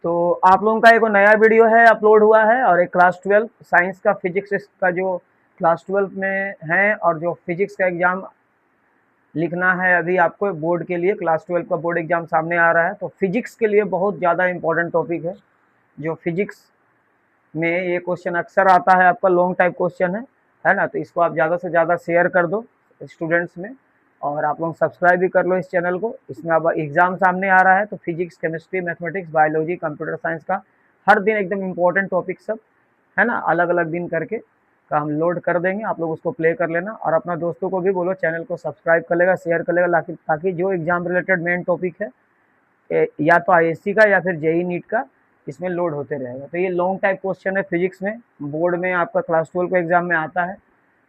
तो आप लोगों का एक नया वीडियो है अपलोड हुआ है, और एक क्लास 12 साइंस का फिजिक्स का जो क्लास 12 में है, और जो फिजिक्स का एग्ज़ाम लिखना है अभी आपको बोर्ड के लिए, क्लास 12 का बोर्ड एग्ज़ाम सामने आ रहा है। तो फिजिक्स के लिए बहुत ज़्यादा इंपॉर्टेंट टॉपिक है, जो फिजिक्स में ये क्वेश्चन अक्सर आता है, आपका लॉन्ग टाइप क्वेश्चन है ना। तो इसको आप ज़्यादा से ज़्यादा शेयर कर दो स्टूडेंट्स में, और आप लोग सब्सक्राइब भी कर लो इस चैनल को। इसमें अब एग्ज़ाम सामने आ रहा है, तो physics, chemistry, mathematics, biology, computer science का हर दिन एकदम इम्पोर्टेंट टॉपिक सब है ना, अलग अलग दिन करके का हम लोड कर देंगे, आप लोग उसको प्ले कर लेना। और अपना दोस्तों को भी बोलो चैनल को सब्सक्राइब कर लेगा, शेयर कर लेगा, ताकि जो एग्ज़ाम रिलेटेड मेन टॉपिक है या तो आईएससी का या फिर जेई नीट का, इसमें लोड होते रहेगा। तो ये लॉन्ग टाइप क्वेश्चन है फिजिक्स में, बोर्ड में आपका क्लास 12 के एग्जाम में आता है।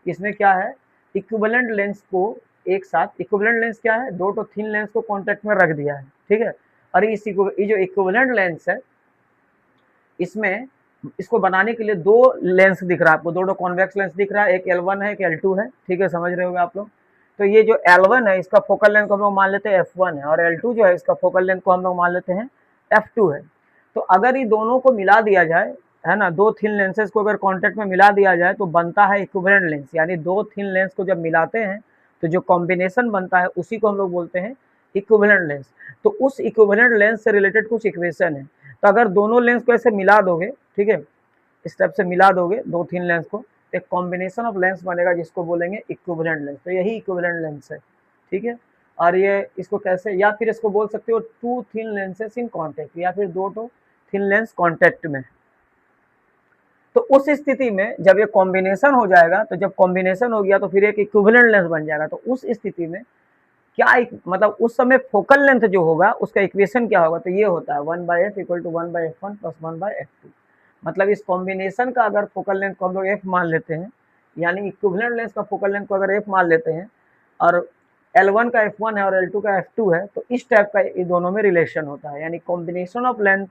इसमें क्या है, इक्विवेलेंट लेंस को एक साथ, इक्विवेलेंट लेंस क्या है, दो तो थिन लेंस को कॉन्टेक्ट में रख दिया है, ठीक है। और ये जो इक्विवेलेंट लेंस है, इसमें इसको बनाने के लिए दो लेंस दिख रहा है आपको, दो कॉन्वेक्स लेंस दिख रहा है, एक L1 है, एक L2 है, ठीक है, समझ रहे होगे आप लोग। तो ये जो L1 है इसका फोकल लेंथ को हम लोग मान लेते हैं F1 है, और L2 जो है इसका फोकल लेंथ को हम लोग मान लेते हैं F2 है। तो अगर ये दोनों को मिला दिया जाए, है ना, दो थिन लेंसेज को अगर कॉन्टेक्ट में मिला दिया जाए तो बनता है इक्विवेलेंट लेंस। यानी दो थिन लेंस को जब मिलाते हैं तो जो कॉम्बिनेशन बनता है उसी को हम लोग बोलते हैं इक्विवेलेंट लेंस। तो उस इक्विवेलेंट लेंस से रिलेटेड कुछ इक्वेशन है। तो अगर दोनों लेंस को ऐसे मिला दोगे, ठीक है, इस टाइप से मिला दोगे दो थिन लेंस को, एक कॉम्बिनेशन ऑफ लेंस बनेगा जिसको बोलेंगे इक्विवेलेंट लेंस। तो यही इक्विवेलेंट लेंस है, ठीक है। और ये इसको कैसे, या फिर इसको बोल सकते हो two thin lenses in contact, या फिर दो तो थिन लेंस कॉन्टेक्ट में। तो उस स्थिति में जब ये कॉम्बिनेशन हो जाएगा, तो जब कॉम्बिनेशन हो गया तो फिर एक इक्विवेलेंट लेंस बन जाएगा। तो उस स्थिति में क्या मतलब उस समय फोकल लेंथ जो होगा उसका इक्वेशन क्या होगा, तो ये होता है 1/f equal to 1/f1 plus 1/f2। मतलब इस कॉम्बिनेशन का अगर फोकल लेंथ को हम लोग f मान लेते हैं, यानी इक्विवेलेंट लेंस का फोकल लेंथ को अगर f मान लेते हैं, और L1 का F1 है और L2 का F2 है, तो इस टाइप का ये दोनों में रिलेशन होता है। यानी कॉम्बिनेशन ऑफ लेंथ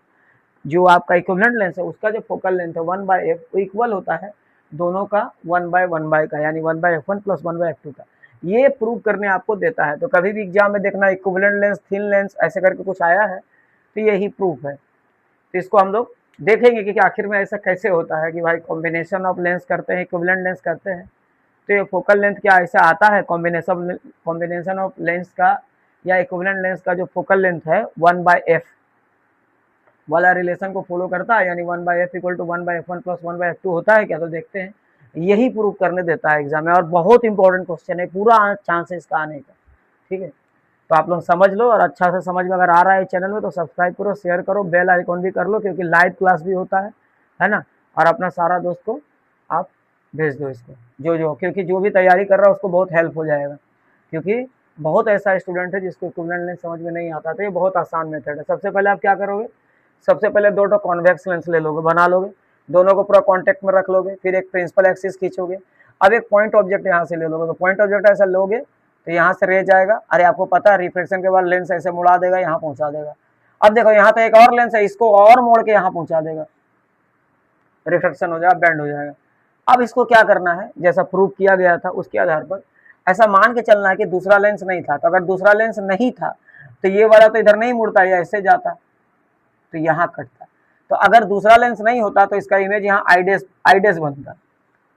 जो आपका इक्विवेलेंट लेंस है उसका जो फोकल लेंथ है 1/f वो इक्वल होता है दोनों का 1/1 का, यानी 1/f1 प्लस 1/f2 का। ये प्रूव करने आपको देता है। तो कभी भी एग्जाम में देखना इक्विवेलेंट लेंस, थिन लेंस ऐसे करके कुछ आया है, तो यही प्रूफ है। तो इसको हम लोग देखेंगे कि आखिर में ऐसा कैसे होता है कि भाई कॉम्बिनेशन ऑफ लेंस करते हैं, इक्विवेलेंट लेंस करते हैं, तो ये फोकल लेंथ क्या ऐसा आता है कॉम्बिनेशन ऑफ लेंस का या इक्विवेलेंट लेंस का जो फोकल लेंथ है 1/f वाला रिलेशन को फॉलो करता है, यानी 1/f equal to 1/f1 plus 1/f2 होता है क्या। तो देखते हैं, यही प्रूव करने देता है एग्जाम में, और बहुत इंपॉर्टेंट क्वेश्चन है, पूरा चांस है इसका आने का, ठीक है। तो आप लोग समझ लो, और अच्छा से समझ में अगर आ रहा है चैनल में तो सब्सक्राइब करो, शेयर करो, बेल आइकॉन भी कर लो, क्योंकि लाइव क्लास भी होता है ना। और अपना सारा दोस्त को आप भेज दो इसको, क्योंकि जो भी तैयारी कर रहा है उसको बहुत हेल्प हो जाएगा। क्योंकि बहुत ऐसा स्टूडेंट है जिसको इक्विवेलेंट लेंस समझ में नहीं आता। तो ये बहुत आसान मेथड है। सबसे पहले आप क्या करोगे, सबसे पहले दो कॉन्वेक्स लेंस ले लोगे, बना लोगे, दोनों को पूरा कॉन्टेक्ट में रख लोगे, फिर एक प्रिंसिपल एक्सिस खींचोगे। अब एक पॉइंट ऑब्जेक्ट यहाँ से ले लोगे, तो पॉइंट ऑब्जेक्ट ऐसा लोगे तो यहाँ से रे जाएगा। अरे आपको पता है रिफ्लेक्शन के बाद लेंस ऐसे मुड़ा देगा, यहाँ पहुंचा देगा। अब देखो यहाँ तो एक और लेंस है, इसको और मोड़ के यहाँ पहुंचा देगा, रिफ्लेक्शन हो जाएगा, बैंड हो जाएगा। अब इसको क्या करना है, जैसा प्रूव किया गया था उसके आधार पर ऐसा मान के चलना है कि दूसरा लेंस नहीं था। तो अगर दूसरा लेंस नहीं था तो ये वाला तो इधर नहीं मुड़ता, या ऐसे जाता तो यहाँ कटता। तो अगर दूसरा लेंस नहीं होता तो इसका इमेज यहाँ आईडेस बनता,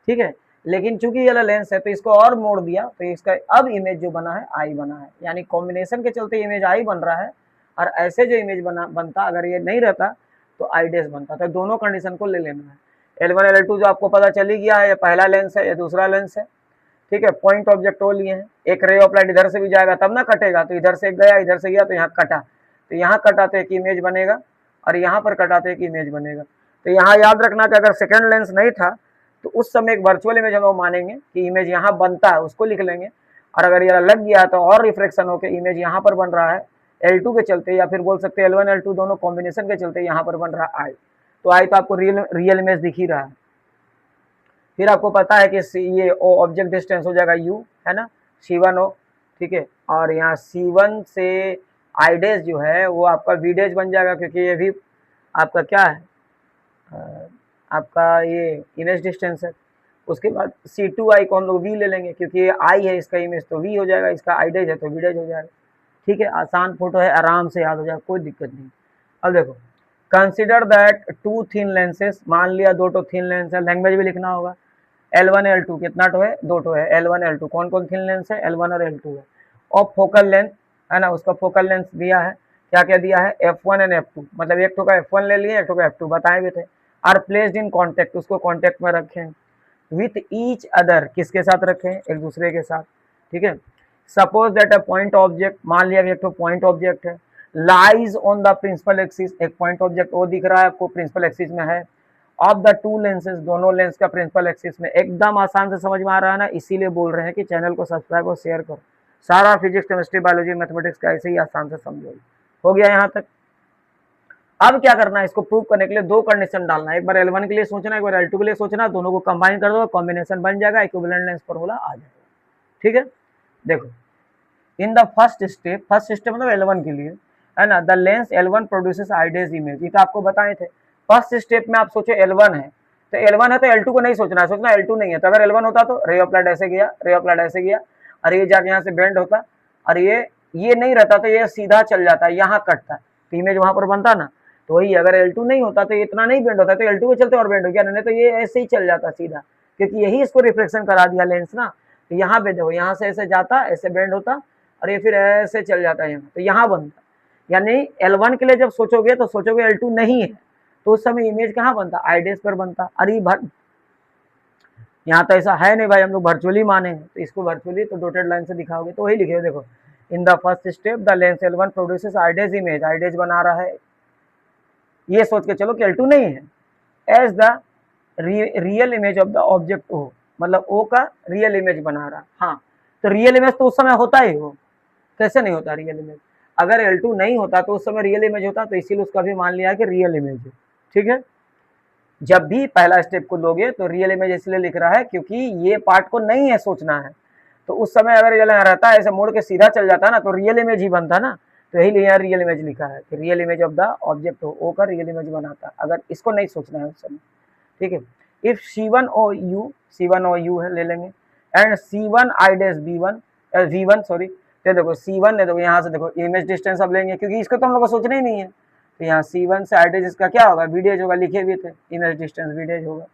ठीक है। लेकिन चूंकि ये लेंस है तो इसको और मोड़ दिया, तो इसका अब इमेज जो बना है आई बना है। यानी कॉम्बिनेशन के चलते इमेज आई बन रहा है, और ऐसे जो इमेज बनता अगर ये नहीं रहता तो आई डेस बनता। तो दोनों कंडीशन को ले लेना है। L1 L2 जो आपको पता चल ही गया है, ये पहला लेंस है, ये दूसरा लेंस है, ठीक है। पॉइंट ऑब्जेक्ट हो लिए हैं, एक रे ऑफ लाइट इधर से भी जाएगा तब ना कटेगा, तो इधर से गया, इधर से गया, तो यहाँ कटा, तो यहाँ कटा तो एक इमेज बनेगा, और यहाँ पर कटा तो एक इमेज बनेगा। तो यहाँ याद रखना कि अगर सेकेंड लेंस नहीं था तो उस समय एक वर्चुअल इमेज हम लोग मानेंगे कि इमेज यहाँ बनता है, उसको लिख लेंगे। और अगर ये लग गया तो और रिफ्लेक्शन होकर इमेज यहाँ पर बन रहा है L2 के चलते, या फिर बोल सकते हैं L1 L2 दोनों कॉम्बिनेशन के चलते यहाँ पर बन रहा है आई। तो आई तो आपको रियल इमेज दिख ही रहा है। फिर आपको पता है कि ये ऑब्जेक्ट डिस्टेंस हो जाएगा u, है ना, C1 हो, ठीक है। और यहाँ C1 से आई डेज जो है वो आपका वी डेज बन जाएगा, क्योंकि ये भी आपका क्या है, आपका ये इमेज डिस्टेंस है। उसके बाद C2i को हम लोग v ले लेंगे, क्योंकि ये i है इसका इमेज, तो v हो जाएगा, इसका आई डेज है तो वी डेज हो जाएगा, ठीक है। आसान फोटो है, आराम से याद हो जाएगा, कोई दिक्कत नहीं। अब देखो consider that two thin lenses, मान लिया दो तो थिन लेंस है, लैंग्वेज भी लिखना होगा। L1 L2 कितना टो है, दो टो है, L1 L2 कौन कौन थिन लेंस है, L1 और L2 है। और फोकल लेंथ है ना, उसका फोकल लेंथ दिया है, क्या क्या दिया है, F1 एंड F2, मतलब एक टो का F1 ले लिए, एक टो का F2 बताए भी थे। आर प्लेस्ड इन कॉन्टेक्ट, उसको कॉन्टेक्ट में रखें विथ ईच अदर, किसके साथ रखें, एक दूसरे के साथ, ठीक है। Suppose that a point object, मान लिया एक तो पॉइंट ऑब्जेक्ट है, lies on the principal axis, एक पॉइंट ऑब्जेक्ट वो दिख रहा है आपको प्रिंसिपल एक्सिस में है, ऑफ द टू लेंसेज, दोनों लेंस का प्रिंसिपल एक्सिस में। एकदम आसान से समझ में आ रहा है ना, इसीलिए बोल रहे हैं कि चैनल को सब्सक्राइब और शेयर करो। सारा फिजिक्स केमिस्ट्री बायोलॉजी मैथमेटिक्स का ऐसे ही आसान से समझो। हो गया यहाँ तक। अब क्या करना है, इसको प्रूव करने के लिए दो कंडीशन डालना है, एक बार L1 के लिए सोचना, एक बार L2 के लिए सोचना, दोनों को कंबाइन कर दो, कॉम्बिनेशन बन जाएगा, इक्विवेलेंट लेंस फॉर्मूला आ जाएगा, ठीक है। देखो इन द फर्स्ट स्टेप मतलब L1 के लिए है ना, the lens L1 produces ideas image, ये तो आपको बताए थे। फर्स्ट स्टेप में आप सोचो L1 है, तो L1 है तो L2 को नहीं सोचना है, सोचना L2 नहीं है। तो अगर L1 होता तो रे ऑफ लाइट ऐसे गया, रे ऑफ लाइट ऐसे गया, और ये जाके यहाँ से बेंड होता, और ये नहीं रहता तो ये सीधा चल जाता है, यहाँ कटता, तो इमेज वहां पर बनता ना। तो वही अगर L2 नहीं होता तो इतना नहीं बेंड होता, तो L2 के चलते और बेंड हो गया, नहीं तो ये ऐसे ही चल जाता सीधा, क्योंकि यही इसको रिफ्लेक्शन करा दिया लेंस ना। तो यहाँ पे देखो, यहाँ से ऐसे जाता, ऐसे बेंड होता, और ये फिर ऐसे चल जाता है यहाँ, तो यहाँ बनता। यानी L1 के लिए जब सोचोगे तो सोचोगे L2 नहीं है, तो उस समय इमेज कहाँ बनता, आइडेस पर बनता। अरे यहाँ तो ऐसा है नहीं भाई, हम लोग वर्चुअली माने हैं, तो इसको वर्चुअली तो डॉटेड लाइन से दिखाओगे, तो वही लिखे देखो, in the first step the lens L1 produces I dash image, I dash बना रहा है, ये सोच के चलो कि L2 नहीं है, as the real image of the object O, मतलब O का रियल इमेज बना रहा। हाँ, तो रियल इमेज तो उस समय होता ही हो, कैसे नहीं होता रियल इमेज, अगर L2 नहीं होता तो उस समय रियल इमेज होता, तो इसीलिए उसका भी मान लिया कि रियल इमेज है, ठीक है। जब भी पहला स्टेप को लोगे तो रियल इमेज इसलिए लिख रहा है क्योंकि ये पार्ट को नहीं है सोचना है, तो उस समय अगर रियल रहता है ऐसे मोड़ के सीधा चल जाता ना, तो रियल इमेज ही बनता ना, तो यही लिए रियल इमेज लिखा है कि real image of the object हो, O का रियल इमेज बनाता, अगर इसको नहीं सोचना है उस समय, ठीक है। इफ C1 और U है ले लेंगे, and C1 address V1 sorry, तो देखो C1 है, देखो यहाँ से देखो इमेज डिस्टेंस अब लेंगे, क्योंकि इसको तो हम लोग को सोचना ही नहीं है, तो यहाँ C1 से आइडेस इसका क्या होगा, वीडेज होगा, लिखे भी थे इमेज डिस्टेंस वीडेज होगा।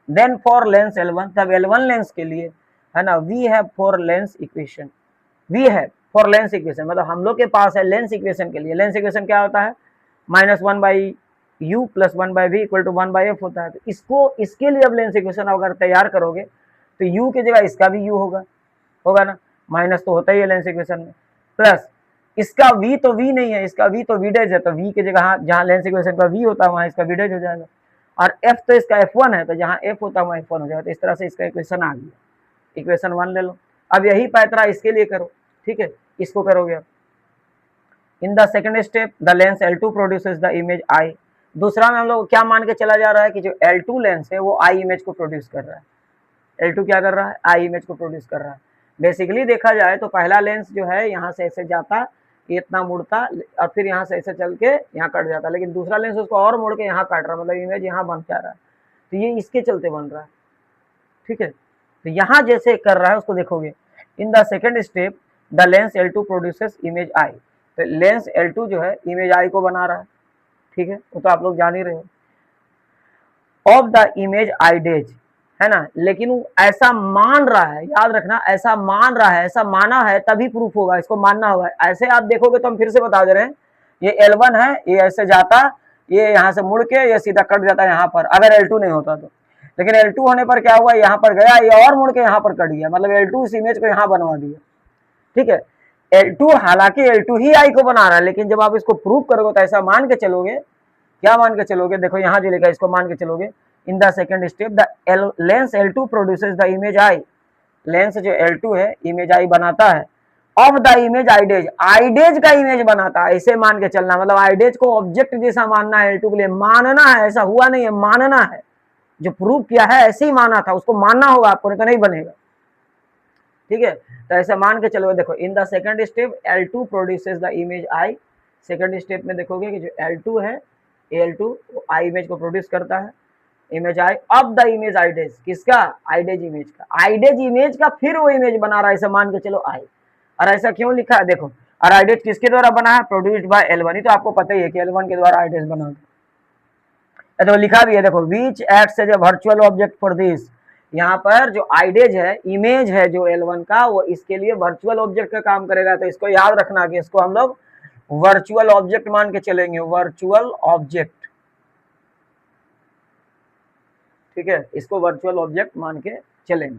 देन फॉर लेंस L1, तब L1 लेंस के लिए है ना, we have for lens equation, we have for lens equation, मतलब हम लोग के पास है लेंस इक्वेशन के लिए। लेंस इक्वेशन क्या होता है, -1/u + 1/v = 1/f होता है। तो इसके लिए अब लेंस इक्वेशन अगर तैयार करोगे तो u की जगह इसका भी u होगा ना, माइनस तो होता ही है लेंस इक्वेशन में, प्लस इसका v तो v नहीं है, इसका v तो विडेज है, तो v की जगह जहाँ लेंस इक्वेशन का v होता है वहाँ इसका विडेज हो जाएगा, और f तो इसका F1 है, तो जहाँ f होता है वहाँ F1 हो जाएगा। तो इस तरह से इसका इक्वेशन आ गया, इक्वेशन 1 ले लो। अब यही पैतरा इसके लिए करो, ठीक है, इसको करोगे अब। In the second step the lens L2 produces the image I, दूसरा में हम लोग क्या मान के चला जा रहा है कि जो L2 लेंस है वो I इमेज को प्रोड्यूस कर रहा है। L2 क्या कर रहा है, I इमेज को प्रोड्यूस कर रहा है। बेसिकली देखा जाए तो पहला लेंस जो है यहाँ से ऐसे जाता, इतना मुड़ता, और फिर यहाँ से ऐसे चल के यहाँ कट जाता, लेकिन दूसरा लेंस उसको और मुड़ के यहाँ काट रहा है, मतलब इमेज यहाँ बन जा रहा है, तो ये इसके चलते बन रहा है, ठीक है। तो यहाँ जैसे कर रहा है उसको देखोगे, in the second step the lens L2 produces image I, तो लेंस L2 जो है इमेज I को बना रहा है, ठीक है, वो तो आप लोग जान ही रहे हो, ऑफ द इमेज आइडेज, है ना, लेकिन वो ऐसा मान रहा है, याद रखना, ऐसा मान रहा है, ऐसा माना है तभी प्रूफ होगा, इसको मानना होगा। ऐसे आप देखोगे तो हम फिर से बता दे रहे हैं, ये L1 है, ये ऐसे जाता, ये यहाँ से मुड़ के ये सीधा कट जाता है यहाँ पर, अगर L2 नहीं होता तो, लेकिन L2 होने पर क्या हुआ, यहाँ पर गया, ये और मुड़ के यहाँ पर कट गया, मतलब L2 इस इमेज को यहाँ बनवा दिया, ठीक है। L2 हालांकि L2 ही I को बना रहा है, लेकिन जब आप इसको प्रूव करोगे तो ऐसा मान के चलोगे, क्या मान के चलोगे, देखो यहाँ जो लिखा है इसको मान के चलोगे, in the second step the lens L2 produces the image I, lens जो L2 है इमेज I बनाता है, ऑफ द इमेज आइडेज, आइडेज का इमेज बनाता है, ऐसे मान के चलना, मतलब आइडेज को ऑब्जेक्ट जैसा मानना है L2 के लिए, मानना है, ऐसा हुआ नहीं है, मानना है, जो प्रूव किया है ऐसे ही माना था, उसको मानना होगा आपको, नहीं तो नहीं बनेगा, ठीक है। तो ऐसे मान के चलो, देखो in the second step L2 produces the image I, second step में देखोगे कि जो L2 है, L2 I इमेज को प्रोड्यूस करता है, इमेज I अब द इमेज आइडेज, किसका, आइडेज इमेज का, आइडेज इमेज का फिर वो इमेज बना रहा है, ऐसा मान के चलो I। और ऐसा क्यों लिखा है, देखो और आइडेज किसके द्वारा बना है, प्रोड्यूस्ड बाय L1। ही तो आपको पता ही है कि L1 के द्वारा आइडेज बना है। तो लिखा भी है देखो, which acts as a virtual object for this. यहाँ पर जो आइडेज है, इमेज है जो L1 का, वो इसके लिए वर्चुअल ऑब्जेक्ट का काम करेगा। तो इसको याद रखना कि इसको हम लोग वर्चुअल ऑब्जेक्ट मान के चलेंगे, वर्चुअल ऑब्जेक्ट, ठीक है, इसको वर्चुअल ऑब्जेक्ट मान के चलेंगे।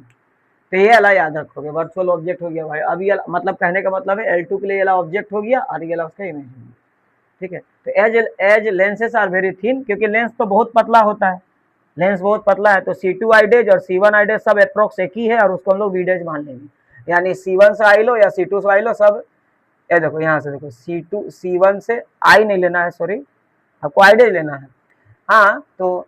तो ये वाला याद रखोगे, वर्चुअल ऑब्जेक्ट हो गया भाई। अब ये मतलब कहने का मतलब है L2 के लिए ये वाला ऑब्जेक्ट हो गया और ये वाला उसका इमेज हो गया, ठीक है। तो as lenses are very thin, क्योंकि लेंस तो बहुत पतला होता है, लेंस बहुत पतला है, तो C2 आइडेज और C1 आइडेज सब अप्रोक्स एक ही है, और उसको हम लोग वीडेज मान लेंगे। यानी C1 से आई लो या C2 से आई लो, सब ये देखो यहाँ से देखो, C1 से आई नहीं लेना है, सॉरी, आपको आइडेज लेना है। हाँ, तो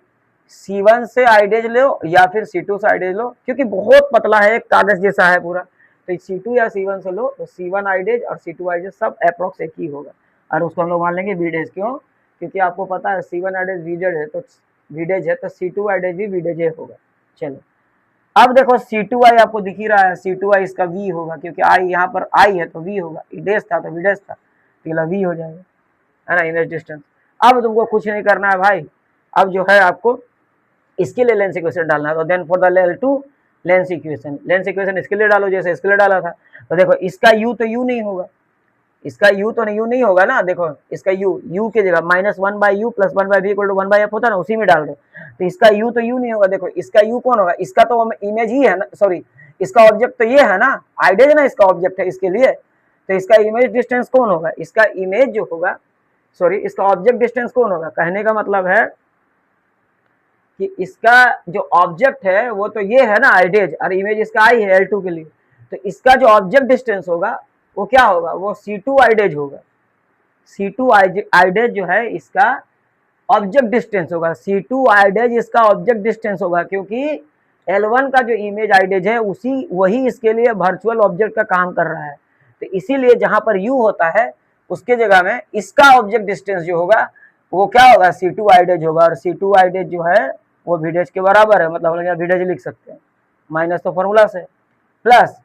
C1 से आइडेज लो या फिर C2 से आइडेज लो, क्योंकि बहुत पतला है, एक कागज जैसा है पूरा। तो C2 या C1 से लो, तो C1 आइडेज और C2 आइडेज सब अप्रोक्स एक ही होगा, और उसको हम लोग मान लेंगे वीडेज। क्यों? क्योंकि आपको पता है C1 आइडेज वीडेज है, तो C2 आइडेज भी वीडेज होगा। चलो अब देखो C2i आपको दिख ही रहा है, C2i इसका V होगा, क्योंकि I यहाँ पर I है तो V होगा, इडेज था तो वीडेज था, तो V हो जाएगा, है ना, इमेज डिस्टेंस। अब तुमको कुछ नहीं करना है भाई, अब जो है आपको इसके लिए लेंस इक्वेशन डालना है। तो then for the L2 lens equation इसके लिए डालो जैसे इसके लिए डाला था। तो देखो इसका U तो U नहीं होगा, इसका U तो U नहीं होगा ना, देखो इसका U की जगह -1/U + 1/V = 1/F होता है ना, उसी में डाल दो। तो इसका U तो U नहीं होगा, देखो इसका U कौन होगा, इसका तो इमेज ही है ना, सॉरी इसका ऑब्जेक्ट तो ये है ना, आइडेज ना इसका ऑब्जेक्ट है इसके लिए। तो इसका इमेज डिस्टेंस कौन होगा, इसका इमेज जो होगा, सॉरी इसका ऑब्जेक्ट डिस्टेंस कौन होगा। कहने का मतलब है कि इसका जो ऑब्जेक्ट है वो तो ये है ना आइडेज, और इमेज इसका आई है L2 के लिए। तो इसका जो ऑब्जेक्ट डिस्टेंस होगा वो क्या होगा, वो C2 आइडेज होगा। C2 आइडेज जो है इसका ऑब्जेक्ट डिस्टेंस होगा, C2 आइडेज इसका ऑब्जेक्ट डिस्टेंस होगा, क्योंकि L1 का जो इमेज आइडेज है वही इसके लिए वर्चुअल ऑब्जेक्ट का काम कर रहा है। तो इसीलिए जहां पर U होता है उसके जगह में इसका ऑब्जेक्ट डिस्टेंस जो होगा वो क्या होगा, C2 आइडेज होगा। और C2 आइडेज जो है वो वीडेज के बराबर है, मतलब हम यहाँ वीडेज लिख सकते हैं, माइनस तो फॉर्मूला से, प्लस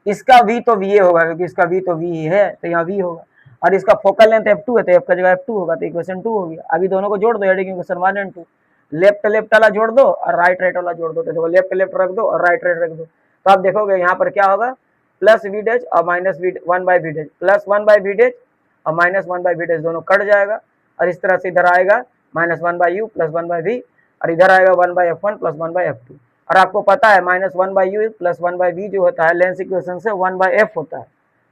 इसका V तो VA होगा, क्योंकि इसका V तो V ही है, तो यहाँ V होगा। और इसका फोकल लेंथ F2 है, तो F का जगह F2 होगा, तो इक्वेशन 2 हो गया। अभी दोनों को जोड़ दो, इक्वेशन 1 और 2, लेफ्ट वाला जोड़ दो और राइट वाला जोड़ दो। तो देखो लेफ्ट रख दो और राइट रख दो, तो आप देखोगे यहाँ पर क्या होगा, प्लस वीडेज और माइनस 1/वीडेज, प्लस 1/वीडेज और माइनस 1/वीडेज दोनों कट जाएगा। और इस तरह से इधर आएगा -1/U + 1/V, और इधर आएगा 1/F1 + 1/F2। और आपको पता है -1/U + 1/V जो होता है लेंस इक्वेशन से 1/F होता है,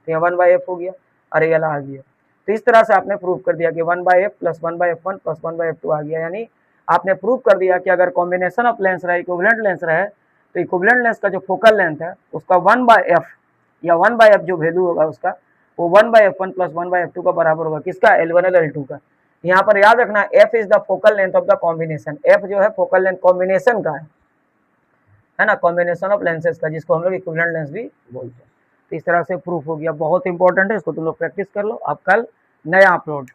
तो यहाँ 1/F हो गया और ये वाला आ गया। तो इस तरह से आपने प्रूव कर दिया कि 1/F + 1/F1 + 1/F2 आ गया। यानी आपने प्रूव कर दिया कि अगर कॉम्बिनेशन ऑफ लेंस रहे, इक्विवेलेंट लेंस रहे, तो इक्विवेलेंट लेंस का जो फोकल लेंथ है उसका 1/F या 1/F जो वैल्यू होगा उसका, वो 1/F1 + 1/F2 का बराबर होगा, किसका, L1 और L2 का। यहाँ पर याद रखना F is the focal length of the combination, F जो है फोकल लेंथ कॉम्बिनेशन का है ना, कॉम्बिनेशन ऑफ लेंसेज का, जिसको हम लोग इक्विवेलेंट लेंस भी बोलते हैं। तो इस तरह से प्रूफ हो गया, बहुत इंपॉर्टेंट है, इसको तुम लोग प्रैक्टिस कर लो। अब कल नया अपलोड